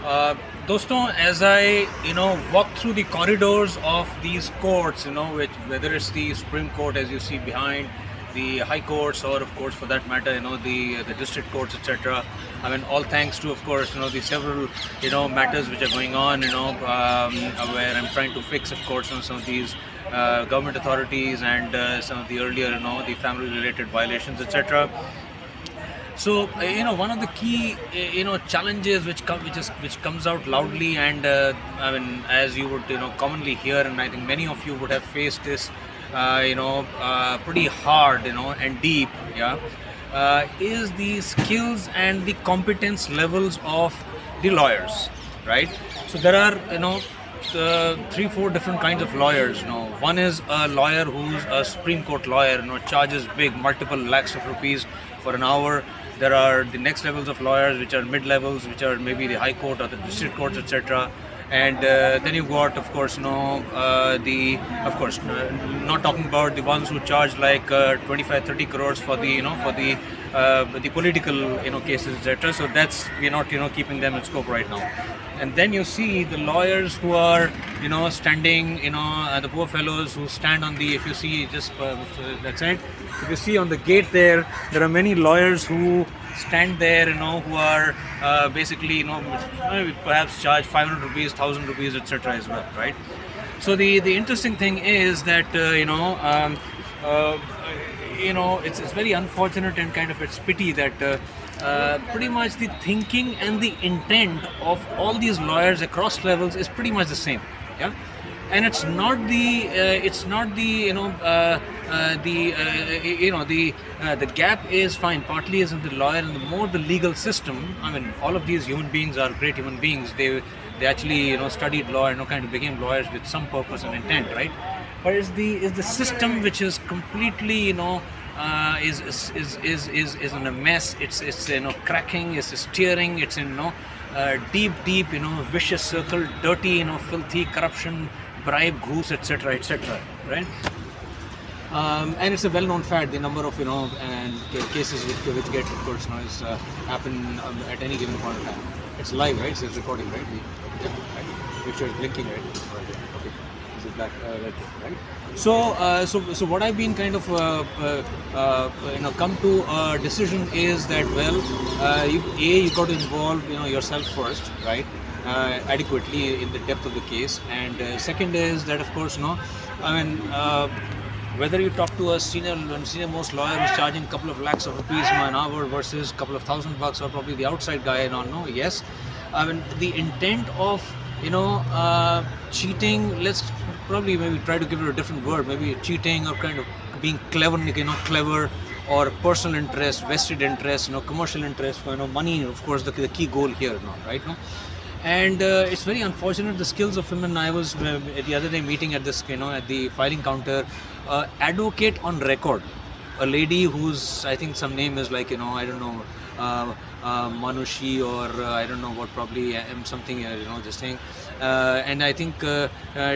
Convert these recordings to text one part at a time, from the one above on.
दोस्तों, as I walk through the corridors of these courts, whether it's the Supreme Court as you see behind, the high courts, or of course for that matter, the district courts, etc. I mean, all thanks to, of course, the several matters which are going on, where I'm trying to fix, of course, some of these government authorities and some of the earlier, the family-related violations, etc. So one of the key challenges which comes out loudly, and I mean, as you would commonly hear, and I think many of you would have faced this pretty hard and deep, yeah, is the skills and the competence levels of the lawyers, right? So there are three, four different kinds of lawyers. One is a lawyer who's a Supreme Court lawyer, charges big, multiple lakhs of rupees for an hour. There are the next levels of lawyers, which are mid-levels, which are maybe the High Court or the District Courts, etc. And then you've got, of course, not talking about the ones who charge like 25, 30 crores for the political cases, etc. So that's, we're not keeping them in scope right now. And then you see the lawyers who are standing, the poor fellows who stand on the, if you see just that's it. If you see on the gate there are many lawyers who stand there, who are basically, perhaps charge 500 rupees, 1000 rupees, etc. as well, right? So the interesting thing is that it's very unfortunate, and kind of it's pity that pretty much the thinking and the intent of all these lawyers across levels is pretty much the same, yeah. And it's not the the gap is fine. Partly is in the lawyer and the more the legal system. I mean, all of these human beings are great human beings. They actually studied law and kind of became lawyers with some purpose and intent, right? But it's the system which is completely is in a mess. It's cracking. It's steering. It's in deep vicious circle, dirty filthy corruption, bribe, goose, etc., right? And it's a well-known fact. The number of and cases which get, of course, happen at any given point of time. It's live, right? So it's recording, right? Yeah, right. Which is blinking, right? Okay. Is it black? Red, right? So what I've been kind of come to a decision is that, well, you got to involve yourself first, right? Adequately in the depth of the case, and second is that, of course, I mean, whether you talk to a senior most lawyer who's charging a couple of lakhs of rupees an hour versus a couple of $1,000, or probably the outside guy, I don't know. Yes, I mean, the intent of cheating, let's probably maybe try to give it a different word, maybe cheating or kind of being clever, or personal interest, vested interest, commercial interest, money, of course, the key goal here, right? And it's very unfortunate the skills of women. I was the other day meeting at this, at the filing counter, advocate on record, a lady whose, I think some name is like, I don't know, Manushi, or I don't know what, probably something, this thing. And I think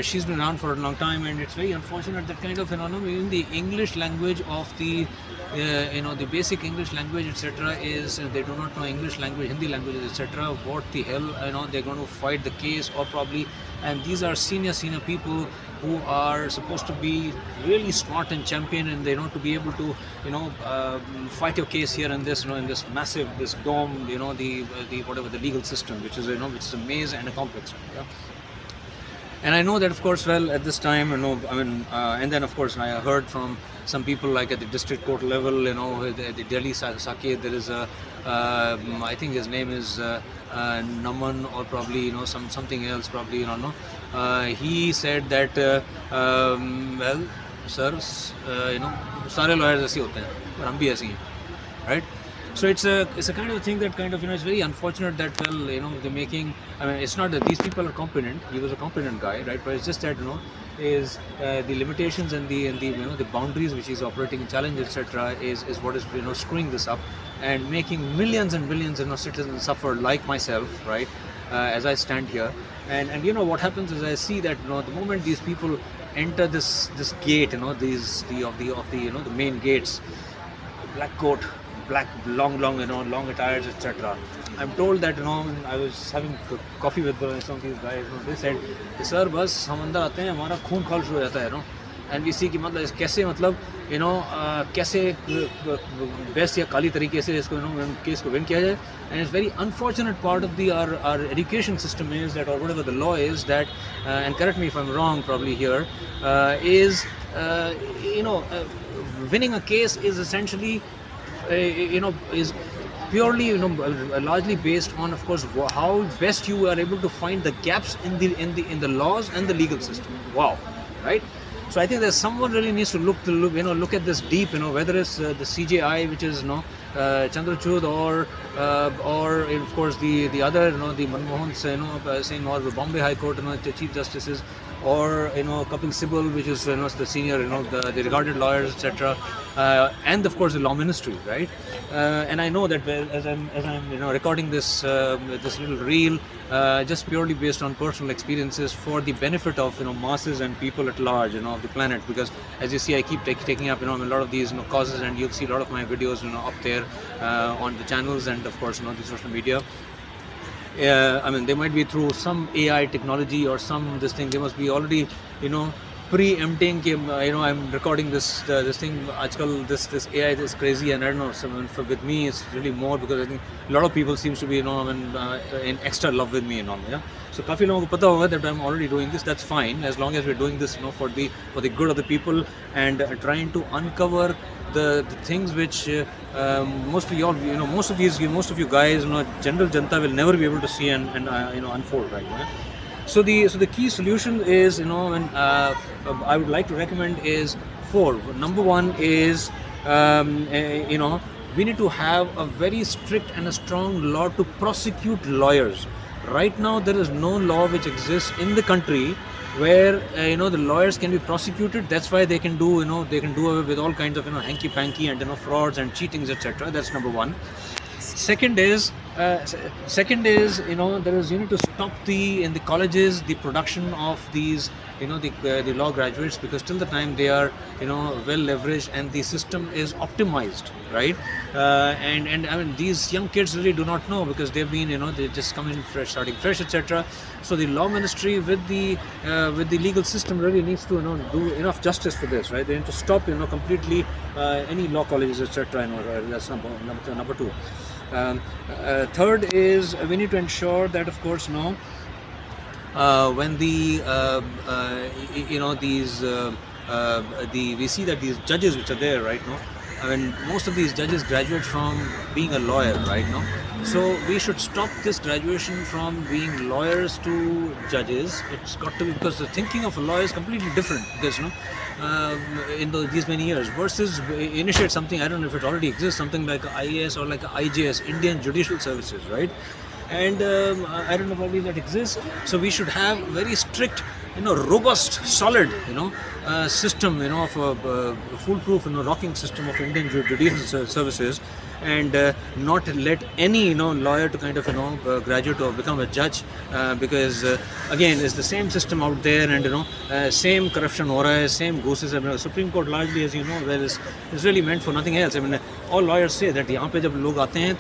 she's been around for a long time, and it's very unfortunate that kind of, even the English language of the, the basic English language, etc., is they do not know English language, Hindi languages, etc. What the hell, they're going to fight the case, or probably, and these are senior people who are supposed to be really smart and champion, and they know to be able to fight your case here and this, in this massive, this dome, the whatever the legal system, which is which is a maze and a complex, yeah? And I know that, of course, well, at this time, and then, of course, I heard from some people, like at the district court level, the Delhi Saket, there is a, I think his name is Naman, or probably, something else, probably, he said that, well, sir, सारे lawyers ऐसे होते हैं, और हम भी ऐसे हैं, right? So it's a kind of a thing that kind of, it's very unfortunate that, well, they're making, I mean, it's not that these people are competent. He was a competent guy, right? But it's just that, is the limitations and the the boundaries which he's operating, challenge, etc., is what is screwing this up and making millions and millions citizens suffer, like myself, right? As I stand here, and what happens is, I see that the moment these people enter this gate, the main gates, black coat, black long long attires, etc., I'm told that when I was having coffee with some of these guys, they said, "Sir, बस हम अंदर आते हैं हमारा खून खौल शुरू हो जाता है and we see कि मतलब कैसे मतलब कैसे बेस्ट या काली तरीके से इसको केस को विन किया जाए." And it's very unfortunate part of our education system is that, or whatever the law is, that and correct me if I'm wrong probably here, is winning a case is essentially is purely largely based on, of course, how best you are able to find the gaps in the laws and the legal system. Wow, right? So I think that someone really needs to look at this deep, whether it's the CJI, which is Chandrachud, or of course the other, the Manmohan Singh, or the Bombay High Court, the Chief Justices, or Kapil Sibal, which is the senior, the regarded lawyers, etc., and of course the law ministry, right? And I know that as I'm recording this this little reel, just purely based on personal experiences for the benefit of masses and people at large, of the planet, because as you see, I keep taking up a lot of these causes, and you'll see a lot of my videos up there on the channels, and of course the social media. I mean, they might be through some AI technology or some this thing. They must be already preempting. I'm recording this thing. Ajkal this AI is crazy, and I don't know. With me, it's really more because I think a lot of people seems to be in extra love with me and all. Yeah. So काफी लोगों को पता होगा that I'm already doing this. That's fine, as long as we're doing this for the good of the people, and trying to uncover the things which most of you guys, general janta will never be able to see and unfold, right? So the key solution is, and I would like to recommend is 4. Number 1 is we need to have a very strict and a strong law to prosecute lawyers. Right now there is no law which exists in the country where the lawyers can be prosecuted. That's why they can do away with all kinds of hanky panky and frauds and cheatings, etc. That's number 1. Second is there is to stop in the colleges the production of these the law graduates, because till the time they are well leveraged and the system is optimized, right? And I mean, these young kids really do not know, because they've been they just come in fresh, starting fresh, etc. So the law ministry with the legal system really needs to do enough justice for this, right? They need to stop completely any law colleges, etc. That's number 2. Third is we need to ensure that, of course, when we see that these judges which are there right now, I mean, most of these judges graduate from being a lawyer, right now. So we should stop this graduation from being lawyers to judges. It's got to be, because the thinking of a lawyer is completely different, because in these many years, versus initiate something, I don't know if it already exists, something like IAS or like IJS, Indian Judicial Services, right? And I don't know probably that exists. So we should have very strict, robust, solid, system, of a foolproof, rocking system of Indian Judicial Services, and not let any, lawyer to kind of, graduate or become a judge, because again, it's the same system out there, and same corruption ho raha hai, same gooses. I mean, Supreme Court largely, as you know, well, is really meant for nothing else. I mean, all lawyers say that यहाँ पे जब लोग आते हैं,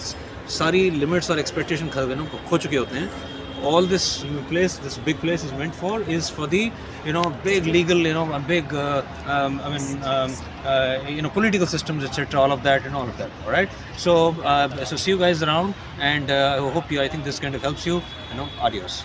सारी limits और expectation खो चुके होते हैं. All this big place is meant for the big legal big political systems, etc. All of that. All right. So see you guys around, and I think this kind of helps you. Adios.